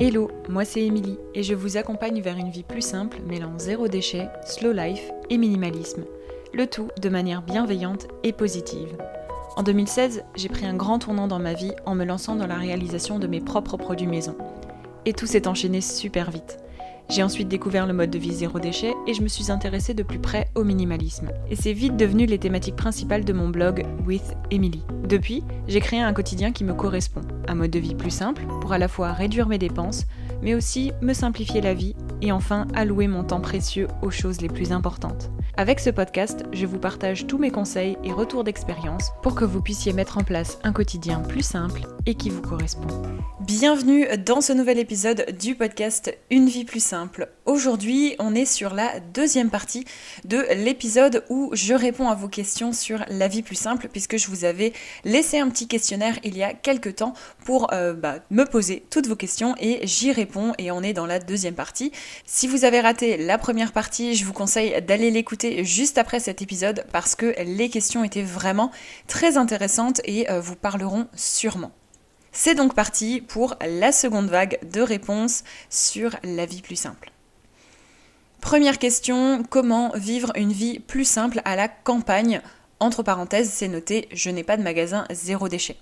Hello, moi c'est Émilie et je vous accompagne vers une vie plus simple mêlant zéro déchet, slow life et minimalisme. Le tout de manière bienveillante et positive. En 2016, j'ai pris un grand tournant dans ma vie en me lançant dans la réalisation de mes propres produits maison. Et tout s'est enchaîné super vite. J'ai ensuite découvert le mode de vie zéro déchet et je me suis intéressée de plus près au minimalisme. Et c'est vite devenu les thématiques principales de mon blog With Emily. Depuis, j'ai créé un quotidien qui me correspond. Un mode de vie plus simple pour à la fois réduire mes dépenses, mais aussi me simplifier la vie et enfin allouer mon temps précieux aux choses les plus importantes. Avec ce podcast, je vous partage tous mes conseils et retours d'expérience pour que vous puissiez mettre en place un quotidien plus simple et qui vous correspond. Bienvenue dans ce nouvel épisode du podcast Une vie plus simple. Aujourd'hui, on est sur la deuxième partie de l'épisode où je réponds à vos questions sur la vie plus simple, puisque je vous avais laissé un petit questionnaire il y a quelques temps pour me poser toutes vos questions et j'y réponds et on est dans la deuxième partie. Si vous avez raté la première partie, je vous conseille d'aller l'écouter juste après cet épisode parce que les questions étaient vraiment très intéressantes et vous parleront sûrement. C'est donc parti pour la seconde vague de réponses sur la vie plus simple. Première question, comment vivre une vie plus simple à la campagne ? Entre parenthèses, c'est noté, je n'ai pas de magasin zéro déchet.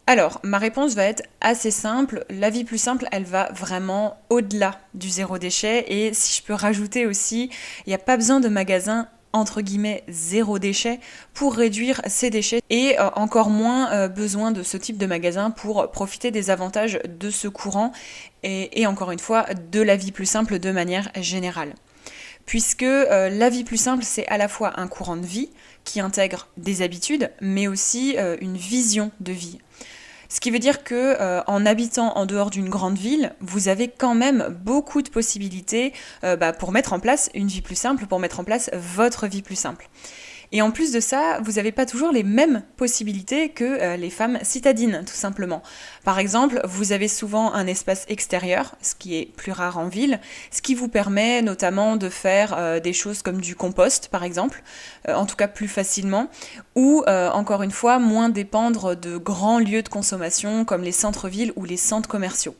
Alors, ma réponse va être assez simple. La vie plus simple, elle va vraiment au-delà du zéro déchet. Et si je peux rajouter aussi, il n'y a pas besoin de magasin entre guillemets zéro déchet pour réduire ses déchets et encore moins besoin de ce type de magasin pour profiter des avantages de ce courant et encore une fois de la vie plus simple de manière générale. Puisque la vie plus simple, c'est à la fois un courant de vie qui intègre des habitudes, mais aussi une vision de vie. Ce qui veut dire que en habitant en dehors d'une grande ville, vous avez quand même beaucoup de possibilités pour mettre en place une vie plus simple, pour mettre en place votre vie plus simple. Et en plus de ça, vous n'avez pas toujours les mêmes possibilités que les femmes citadines, tout simplement. Par exemple, vous avez souvent un espace extérieur, ce qui est plus rare en ville, ce qui vous permet notamment de faire des choses comme du compost, par exemple, en tout cas plus facilement, ou encore une fois, moins dépendre de grands lieux de consommation comme les centres-villes ou les centres commerciaux.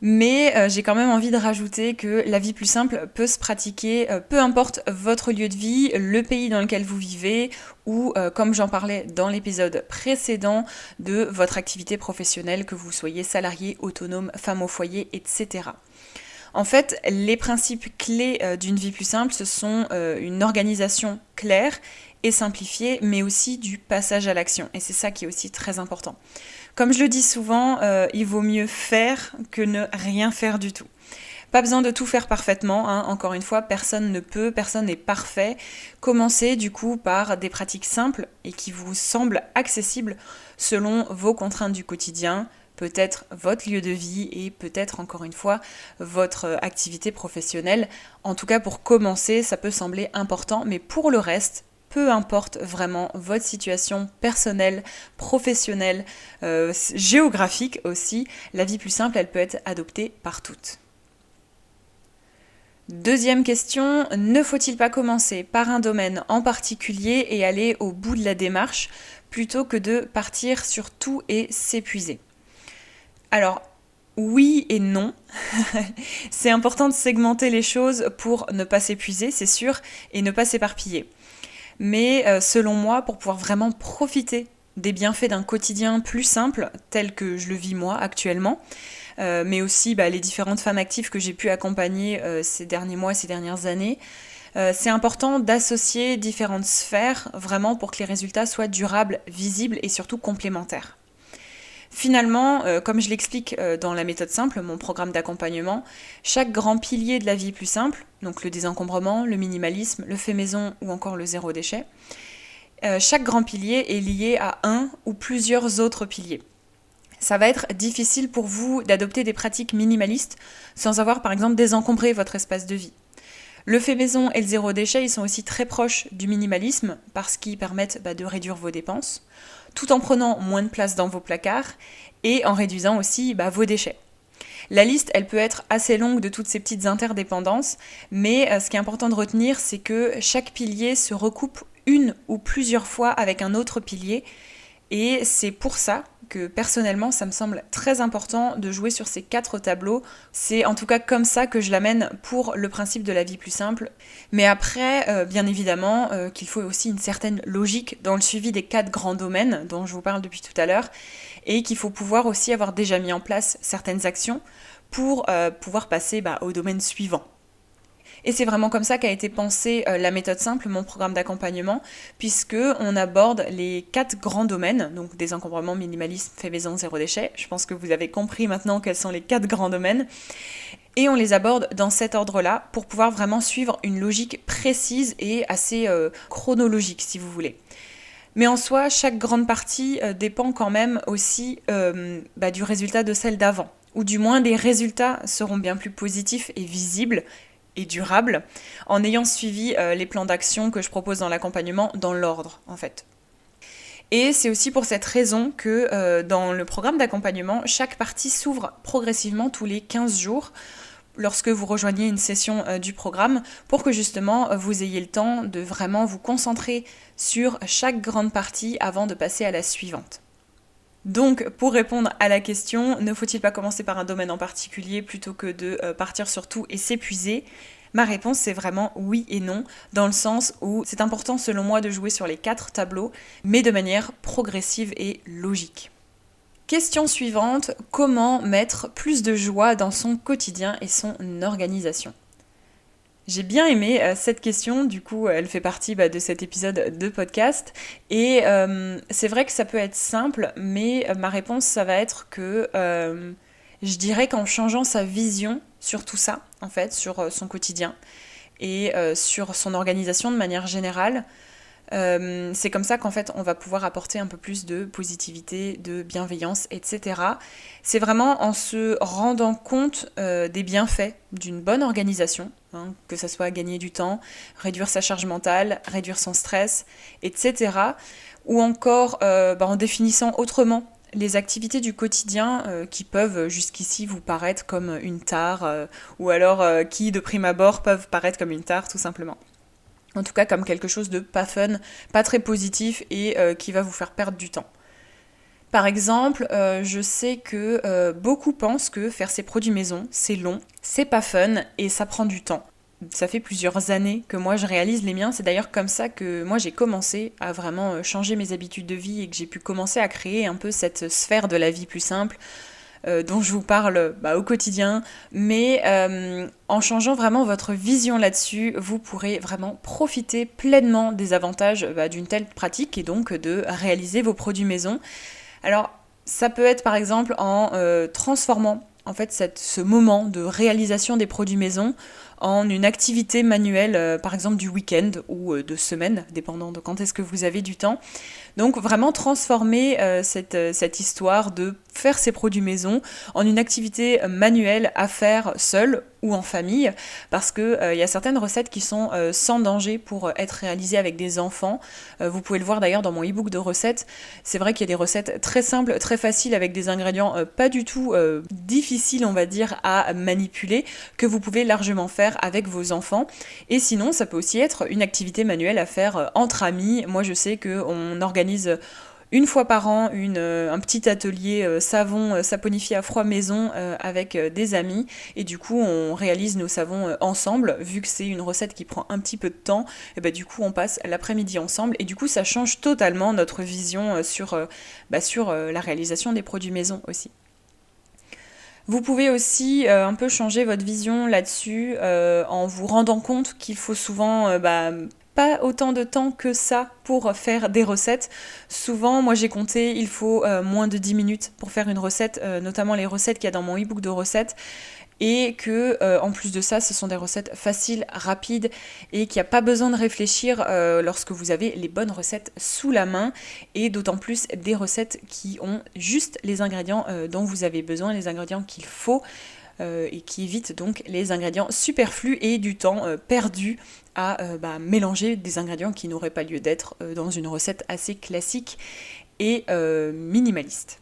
Mais j'ai quand même envie de rajouter que la vie plus simple peut se pratiquer, peu importe votre lieu de vie, le pays dans lequel vous vivez, ou comme j'en parlais dans l'épisode précédent, de votre activité professionnelle, que vous soyez salarié, autonome, femme au foyer, etc. En fait, les principes clés d'une vie plus simple, ce sont une organisation claire et simplifiée, mais aussi du passage à l'action. Et c'est ça qui est aussi très important. Comme je le dis souvent, il vaut mieux faire que ne rien faire du tout. Pas besoin de tout faire parfaitement, hein. Encore une fois, personne ne peut, personne n'est parfait. Commencez du coup par des pratiques simples et qui vous semblent accessibles selon vos contraintes du quotidien, peut-être votre lieu de vie et peut-être encore une fois votre activité professionnelle. En tout cas, pour commencer, ça peut sembler important, mais pour le reste, peu importe vraiment votre situation personnelle, professionnelle, géographique aussi, la vie plus simple, elle peut être adoptée par toutes. Deuxième question, ne faut-il pas commencer par un domaine en particulier et aller au bout de la démarche plutôt que de partir sur tout et s'épuiser ? Alors, oui et non. C'est important de segmenter les choses pour ne pas s'épuiser, c'est sûr, et ne pas s'éparpiller. Mais selon moi, pour pouvoir vraiment profiter des bienfaits d'un quotidien plus simple, tel que je le vis moi actuellement, mais aussi les différentes femmes actives que j'ai pu accompagner ces derniers mois, ces dernières années, c'est important d'associer différentes sphères vraiment pour que les résultats soient durables, visibles et surtout complémentaires. Finalement, comme je l'explique dans la méthode simple, mon programme d'accompagnement, chaque grand pilier de la vie plus simple, donc le désencombrement, le minimalisme, le fait maison ou encore le zéro déchet, chaque grand pilier est lié à un ou plusieurs autres piliers. Ça va être difficile pour vous d'adopter des pratiques minimalistes sans avoir par exemple désencombré votre espace de vie. Le fait maison et le zéro déchet, ils sont aussi très proches du minimalisme parce qu'ils permettent de réduire vos dépenses, tout en prenant moins de place dans vos placards et en réduisant aussi vos déchets. La liste, elle peut être assez longue de toutes ces petites interdépendances, mais ce qui est important de retenir, c'est que chaque pilier se recoupe une ou plusieurs fois avec un autre pilier, et c'est pour ça que personnellement, ça me semble très important de jouer sur ces 4 tableaux. C'est en tout cas comme ça que je l'amène pour le principe de la vie plus simple. Mais après, bien évidemment, qu'il faut aussi une certaine logique dans le suivi des 4 grands domaines dont je vous parle depuis tout à l'heure, et qu'il faut pouvoir aussi avoir déjà mis en place certaines actions pour pouvoir passer au domaine suivant. Et c'est vraiment comme ça qu'a été pensée la méthode simple, mon programme d'accompagnement, puisque on aborde les 4 grands domaines, donc désencombrement, minimalisme, fait maison, zéro déchet. Je pense que vous avez compris maintenant quels sont les 4 grands domaines. Et on les aborde dans cet ordre-là pour pouvoir vraiment suivre une logique précise et assez chronologique, si vous voulez. Mais en soi, chaque grande partie dépend quand même aussi du résultat de celle d'avant. Ou du moins, les résultats seront bien plus positifs et visibles et durable, en ayant suivi les plans d'action que je propose dans l'accompagnement dans l'ordre, en fait. Et c'est aussi pour cette raison que dans le programme d'accompagnement, chaque partie s'ouvre progressivement tous les 15 jours lorsque vous rejoignez une session du programme, pour que justement vous ayez le temps de vraiment vous concentrer sur chaque grande partie avant de passer à la suivante. Donc, pour répondre à la question, ne faut-il pas commencer par un domaine en particulier plutôt que de partir sur tout et s'épuiser ? Ma réponse, c'est vraiment oui et non, dans le sens où c'est important selon moi de jouer sur les 4 tableaux, mais de manière progressive et logique. Question suivante, comment mettre plus de joie dans son quotidien et son organisation ? J'ai bien aimé cette question, du coup elle fait partie de cet épisode de podcast, et c'est vrai que ça peut être simple, mais ma réponse ça va être que je dirais qu'en changeant sa vision sur tout ça, en fait, sur son quotidien et sur son organisation de manière générale, c'est comme ça qu'en fait on va pouvoir apporter un peu plus de positivité, de bienveillance, etc. C'est vraiment en se rendant compte des bienfaits d'une bonne organisation, que ça soit gagner du temps, réduire sa charge mentale, réduire son stress, etc. Ou encore en définissant autrement les activités du quotidien qui peuvent jusqu'ici vous paraître comme une tare, ou alors qui de prime abord peuvent paraître comme une tare tout simplement. En tout cas comme quelque chose de pas fun, pas très positif et qui va vous faire perdre du temps. Par exemple, je sais que beaucoup pensent que faire ses produits maison, c'est long, c'est pas fun et ça prend du temps. Ça fait plusieurs années que moi je réalise les miens, c'est d'ailleurs comme ça que moi j'ai commencé à vraiment changer mes habitudes de vie et que j'ai pu commencer à créer un peu cette sphère de la vie plus simple, dont je vous parle au quotidien, mais en changeant vraiment votre vision là-dessus, vous pourrez vraiment profiter pleinement des avantages d'une telle pratique et donc de réaliser vos produits maison. Alors ça peut être par exemple en transformant en fait ce moment de réalisation des produits maison en une activité manuelle, par exemple du week-end ou de semaine, dépendant de quand est-ce que vous avez du temps. Donc vraiment transformer cette histoire de faire ses produits maison en une activité manuelle à faire seul ou en famille, parce que y a certaines recettes qui sont sans danger pour être réalisées avec des enfants. Vous pouvez le voir d'ailleurs dans mon e-book de recettes. C'est vrai qu'il y a des recettes très simples, très faciles, avec des ingrédients pas du tout difficiles, on va dire, à manipuler, que vous pouvez largement faire avec vos enfants. Et sinon, ça peut aussi être une activité manuelle à faire entre amis. Moi, je sais qu'on organise une fois par an un petit atelier savon saponifié à froid maison avec des amis, et du coup on réalise nos savons ensemble. Vu que c'est une recette qui prend un petit peu de temps, et du coup on passe l'après-midi ensemble, et du coup ça change totalement notre vision sur la réalisation des produits maison aussi. Vous pouvez aussi un peu changer votre vision là-dessus en vous rendant compte qu'il faut souvent pas autant de temps que ça pour faire des recettes. Souvent, moi j'ai compté, il faut moins de 10 minutes pour faire une recette, notamment les recettes qu'il y a dans mon e-book de recettes. Et que en plus de ça, ce sont des recettes faciles, rapides, et qu'il n'y a pas besoin de réfléchir lorsque vous avez les bonnes recettes sous la main, et d'autant plus des recettes qui ont juste les ingrédients dont vous avez besoin, les ingrédients qu'il faut, et qui évitent donc les ingrédients superflus et du temps perdu à mélanger des ingrédients qui n'auraient pas lieu d'être dans une recette assez classique et minimaliste.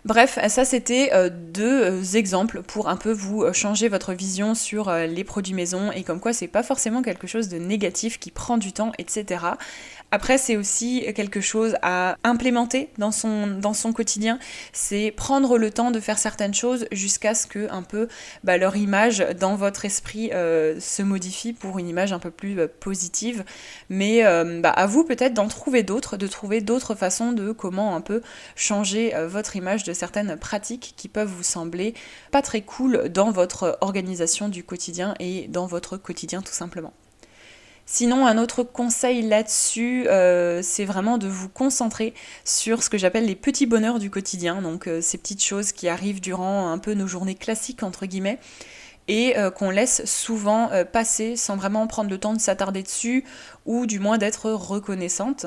Bref, ça c'était 2 exemples pour un peu vous changer votre vision sur les produits maison, et comme quoi c'est pas forcément quelque chose de négatif qui prend du temps, etc. Après, c'est aussi quelque chose à implémenter dans son quotidien, c'est prendre le temps de faire certaines choses jusqu'à ce que un peu leur image dans votre esprit se modifie pour une image un peu plus positive. Mais à vous peut-être d'en trouver d'autres, de trouver d'autres façons de comment un peu changer votre image de certaines pratiques qui peuvent vous sembler pas très cool dans votre organisation du quotidien et dans votre quotidien tout simplement. Sinon, un autre conseil là-dessus, c'est vraiment de vous concentrer sur ce que j'appelle les petits bonheurs du quotidien, donc ces petites choses qui arrivent durant un peu nos journées classiques, entre guillemets, et qu'on laisse souvent passer sans vraiment prendre le temps de s'attarder dessus, ou du moins d'être reconnaissante.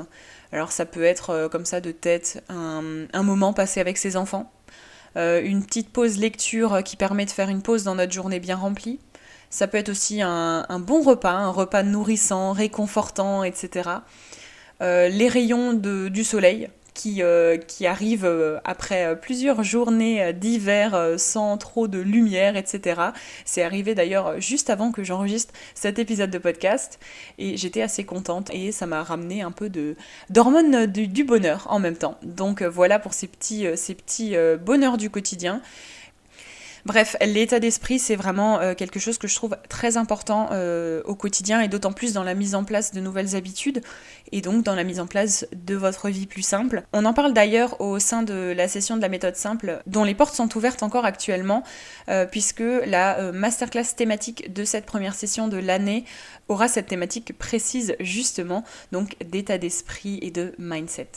Alors ça peut être comme ça de tête un moment passé avec ses enfants, une petite pause lecture qui permet de faire une pause dans notre journée bien remplie. Ça peut être aussi un bon repas, un repas nourrissant, réconfortant, etc. Les rayons du soleil qui arrivent après plusieurs journées d'hiver sans trop de lumière, etc. C'est arrivé d'ailleurs juste avant que j'enregistre cet épisode de podcast et j'étais assez contente et ça m'a ramené un peu d'hormones du bonheur en même temps. Donc voilà pour ces petits bonheurs du quotidien. Bref, l'état d'esprit, c'est vraiment quelque chose que je trouve très important au quotidien et d'autant plus dans la mise en place de nouvelles habitudes et donc dans la mise en place de votre vie plus simple. On en parle d'ailleurs au sein de la session de la méthode simple dont les portes sont ouvertes encore actuellement puisque la masterclass thématique de cette première session de l'année aura cette thématique précise justement donc d'état d'esprit et de mindset.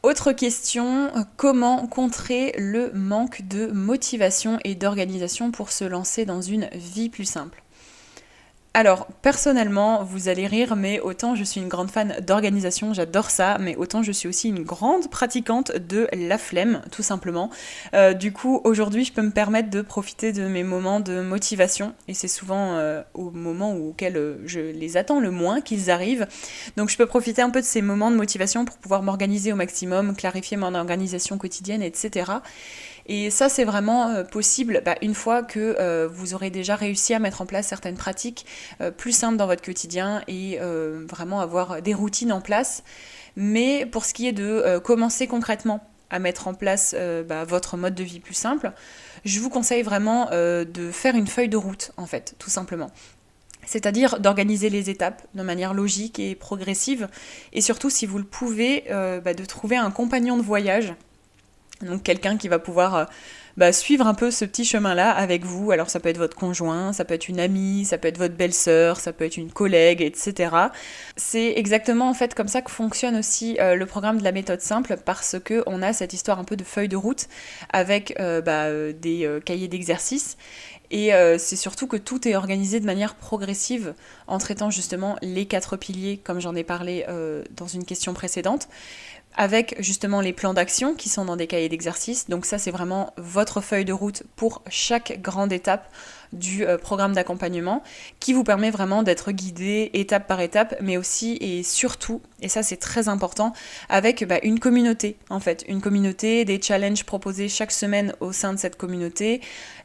Autre question, comment contrer le manque de motivation et d'organisation pour se lancer dans une vie plus simple ? Alors, personnellement, vous allez rire, mais autant je suis une grande fan d'organisation, j'adore ça, mais autant je suis aussi une grande pratiquante de la flemme, tout simplement. Du coup, aujourd'hui, je peux me permettre de profiter de mes moments de motivation, et c'est souvent au moment auquel je les attends le moins qu'ils arrivent. Donc, je peux profiter un peu de ces moments de motivation pour pouvoir m'organiser au maximum, clarifier mon organisation quotidienne, etc. Et ça, c'est vraiment possible une fois que vous aurez déjà réussi à mettre en place certaines pratiques plus simples dans votre quotidien et vraiment avoir des routines en place. Mais pour ce qui est de commencer concrètement à mettre en place votre mode de vie plus simple, je vous conseille vraiment de faire une feuille de route, en fait, tout simplement. C'est-à-dire d'organiser les étapes de manière logique et progressive. Et surtout, si vous le pouvez, de trouver un compagnon de voyage. Donc quelqu'un qui va pouvoir suivre un peu ce petit chemin-là avec vous. Alors ça peut être votre conjoint, ça peut être une amie, ça peut être votre belle-sœur, ça peut être une collègue, etc. C'est exactement en fait comme ça que fonctionne aussi le programme de la méthode simple parce qu'on a cette histoire un peu de feuille de route avec des cahiers d'exercices. Et c'est surtout que tout est organisé de manière progressive en traitant justement les 4 piliers comme j'en ai parlé dans une question précédente. Avec justement les plans d'action qui sont dans des cahiers d'exercice. Donc ça, c'est vraiment votre feuille de route pour chaque grande étape du programme d'accompagnement qui vous permet vraiment d'être guidé étape par étape, mais aussi et surtout, et ça c'est très important, avec une communauté en fait. Une communauté, des challenges proposés chaque semaine au sein de cette communauté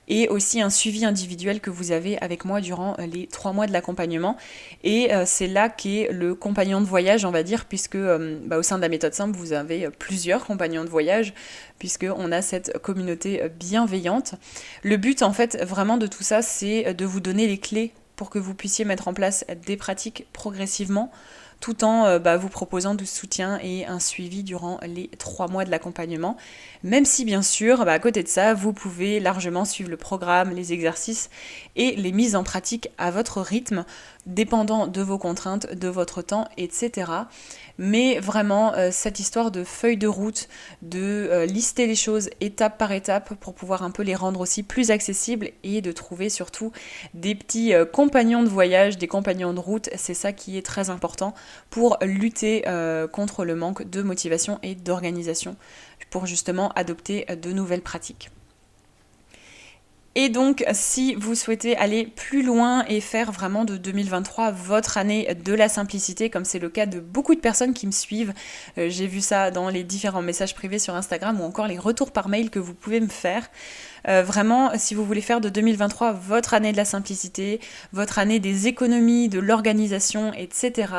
et aussi un suivi individuel que vous avez avec moi durant les 3 mois de l'accompagnement. Et c'est là qu'est le compagnon de voyage, on va dire, puisque au sein de la méthode simple, vous avez plusieurs compagnons de voyage, puisqu'on a cette communauté bienveillante. Le but, en fait, vraiment de tout ça, c'est de vous donner les clés pour que vous puissiez mettre en place des pratiques progressivement, tout en vous proposant du soutien et un suivi durant les 3 mois de l'accompagnement. Même si bien sûr, à côté de ça, vous pouvez largement suivre le programme, les exercices et les mises en pratique à votre rythme, dépendant de vos contraintes, de votre temps, etc. Mais vraiment, cette histoire de feuille de route, de lister les choses étape par étape pour pouvoir un peu les rendre aussi plus accessibles et de trouver surtout des petits compagnons de voyage, des compagnons de route, c'est ça qui est très important pour lutter contre le manque de motivation et d'organisation, pour justement adopter de nouvelles pratiques. Et donc, si vous souhaitez aller plus loin et faire vraiment de 2023 votre année de la simplicité, comme c'est le cas de beaucoup de personnes qui me suivent, j'ai vu ça dans les différents messages privés sur Instagram ou encore les retours par mail que vous pouvez me faire. Vraiment, si vous voulez faire de 2023 votre année de la simplicité, votre année des économies, de l'organisation, etc.,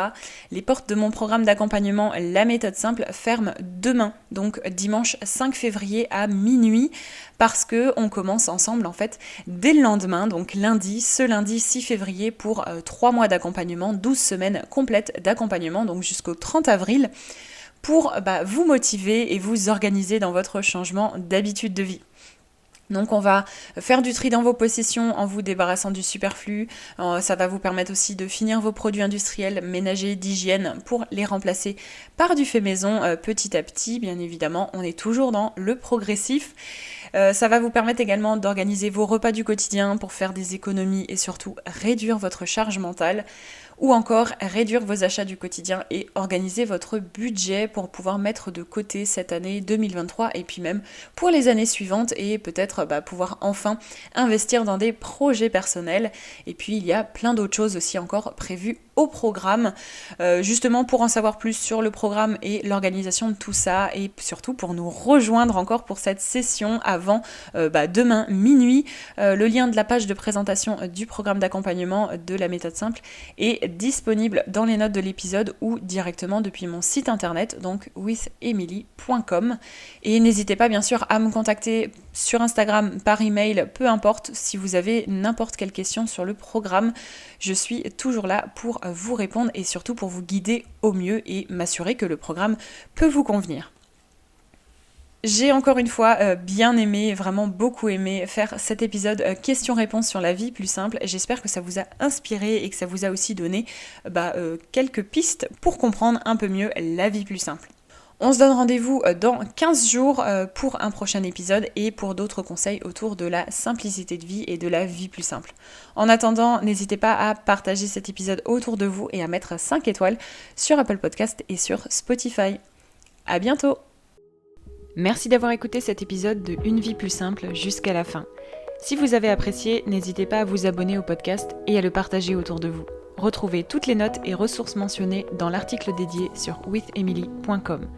les portes de mon programme d'accompagnement La méthode simple ferment demain, donc dimanche 5 février à minuit, parce qu'on commence ensemble en fait dès le lendemain, donc ce lundi 6 février pour 3 mois d'accompagnement, 12 semaines complètes d'accompagnement, donc jusqu'au 30 avril, pour vous motiver et vous organiser dans votre changement d'habitude de vie. Donc on va faire du tri dans vos possessions en vous débarrassant du superflu. Ça va vous permettre aussi de finir vos produits industriels, ménagers, d'hygiène pour les remplacer par du fait maison petit à petit. Bien évidemment, on est toujours dans le progressif. Ça va vous permettre également d'organiser vos repas du quotidien pour faire des économies et surtout réduire votre charge mentale. Ou encore réduire vos achats du quotidien et organiser votre budget pour pouvoir mettre de côté cette année 2023 et puis même pour les années suivantes et peut-être pouvoir enfin investir dans des projets personnels. Et puis il y a plein d'autres choses aussi encore prévues au programme, justement pour en savoir plus sur le programme et l'organisation de tout ça et surtout pour nous rejoindre encore pour cette session avant demain minuit. Le lien de la page de présentation du programme d'accompagnement de la méthode simple est disponible dans les notes de l'épisode ou directement depuis mon site internet, donc withemily.com. Et n'hésitez pas bien sûr à me contacter sur Instagram, par email, peu importe, si vous avez n'importe quelle question sur le programme, je suis toujours là pour vous répondre et surtout pour vous guider au mieux et m'assurer que le programme peut vous convenir. J'ai encore une fois bien aimé, vraiment beaucoup aimé faire cet épisode questions-réponses sur la vie plus simple. J'espère que ça vous a inspiré et que ça vous a aussi donné quelques pistes pour comprendre un peu mieux la vie plus simple. On se donne rendez-vous dans 15 jours pour un prochain épisode et pour d'autres conseils autour de la simplicité de vie et de la vie plus simple. En attendant, n'hésitez pas à partager cet épisode autour de vous et à mettre 5 étoiles sur Apple Podcast et sur Spotify. À bientôt! Merci d'avoir écouté cet épisode de Une vie plus simple jusqu'à la fin. Si vous avez apprécié, n'hésitez pas à vous abonner au podcast et à le partager autour de vous. Retrouvez toutes les notes et ressources mentionnées dans l'article dédié sur withemily.com.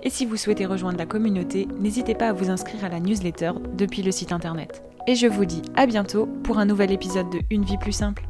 Et si vous souhaitez rejoindre la communauté, n'hésitez pas à vous inscrire à la newsletter depuis le site internet. Et je vous dis à bientôt pour un nouvel épisode de Une vie plus simple.